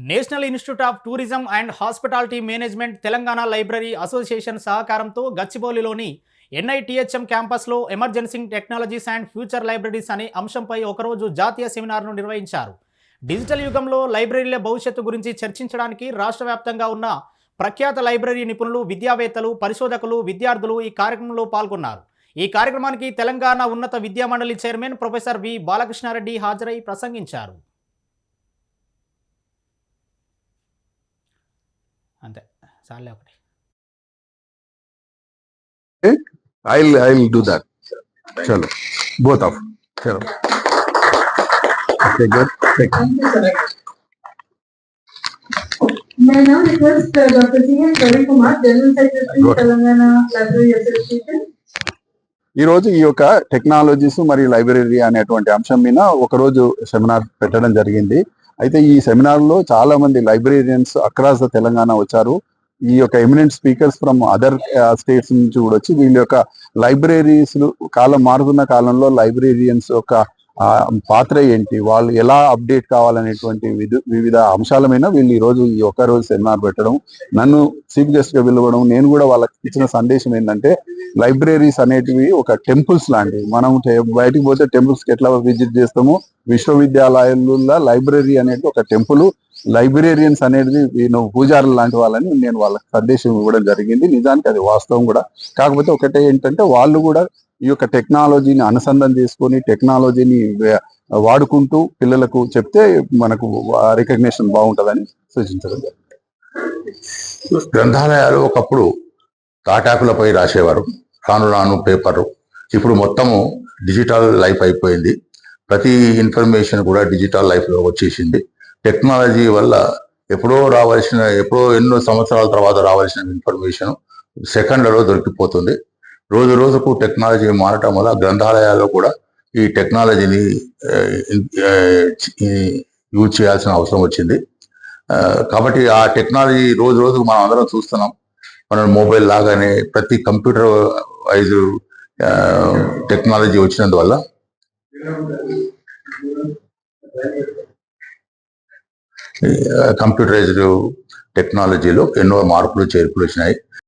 National institute of tourism and hospitality management Telangana library association సహకారంతో గచ్చిబౌలిలోని ఎన్ఐటిహెచ్ఎం క్యాంపస్లో emergency technologies and future libraries అనే అంశంపై ఒకరోజు జాతీయ సెమినార్ను నిర్వహించారు. డిజిటల్ యుగంలో లైబ్రరీల భవిష్యత్తు గురించి చర్చించడానికి రాష్ట్ర వ్యాప్తంగా ఉన్న ప్రఖ్యాత లైబ్రరీ నిపుణులు, విద్యావేత్తలు, పరిశోధకులు, విద్యార్థులు ఈ కార్యక్రమంలో పాల్గొన్నారు. ఈ కార్యక్రమానికి తెలంగాణ ఉన్నత విద్యామండలి చైర్మన్ ప్రొఫెసర్ వి బాలకృష్ణారెడ్డి హాజరై ప్రసంగించారు. అంతే చాలే ఒకటి. I'll do that. Chalo. Both of. Chalo. Okay, good. Thank you. May I now request Dr. C.N. Ravi Kumar, General Secretary, Telangana Library Association. ఈ రోజు ఈ యొక్క టెక్నాలజీస్ మరియు లైబ్రరీ అనేటువంటి అంశం మీద ఒకరోజు సెమినార్ పెట్టడం జరిగింది. అయితే ఈ సెమినార్ లో చాలా మంది లైబ్రేరియన్స్ అక్రాస్ ద తెలంగాణ వచ్చారు. ఈ యొక్క eminent speakers from other states నుంచి కూడా వచ్చి వీళ్ళ యొక్క లైబ్రరీస్ కాలం మారుతున్న కాలంలో లైబ్రేరియన్స్ యొక్క పాత్ర ఏంటి, వాళ్ళు ఎలా అప్డేట్ కావాలనేటువంటి వివిధ అంశాల మీద వీళ్ళు ఈ రోజు ఈ ఒక్కరోజు సెమినార్ పెట్టడం, నన్ను చీఫ్ గెస్ట్ గా పిలవడం. నేను కూడా వాళ్ళకి ఇచ్చిన సందేశం ఏంటంటే లైబ్రరీస్ అనేటివి ఒక టెంపుల్స్ లాంటివి. మనం బయటికి పోతే టెంపుల్స్ కి ఎట్లా విజిట్ చేస్తామో విశ్వవిద్యాలయాలలో లైబ్రరీ అనేది ఒక టెంపుల్. లైబ్రేరియన్స్ అనేది పూజారులు లాంటి వాళ్ళని నేను వాళ్ళకి సందేశం ఇవ్వడం జరిగింది. నిజానికి అది వాస్తవం కూడా. కాకపోతే ఒకటే ఏంటంటే వాళ్ళు కూడా ఈ యొక్క టెక్నాలజీని అనుసంధానం చేసుకొని టెక్నాలజీని వాడుకుంటూ పిల్లలకు చెప్తే మనకు రికగ్నిషన్ బాగుంటుందని సూచించడం. గ్రంథాలయాలు ఒకప్పుడు తాటాకులపై రాసేవారు, రాను రాను పేపరు. ఇప్పుడు మొత్తము డిజిటల్ లైఫ్ అయిపోయింది. ప్రతి ఇన్ఫర్మేషన్ కూడా డిజిటల్ లైఫ్లో వచ్చేసింది. టెక్నాలజీ వల్ల ఎప్పుడో ఎన్నో సంవత్సరాల తర్వాత రావాల్సిన ఇన్ఫర్మేషన్ సెకండ్లలో దొరికిపోతుంది. రోజు రోజుకు టెక్నాలజీ మారటం వల్ల గ్రంథాలయాల్లో కూడా ఈ టెక్నాలజీని యూజ్ చేయాల్సిన అవసరం వచ్చింది. కాబట్టి ఆ టెక్నాలజీ రోజు రోజుకు మనం అందరం చూస్తున్నాం. మన మొబైల్ లాగానే ప్రతి కంప్యూటర్ వైజ్ టెక్నాలజీ వచ్చినందువల్ల కంప్యూటరైజ్డ్ టెక్నాలజీలో ఎన్నో మార్పులు చేర్పులు వచ్చినాయి.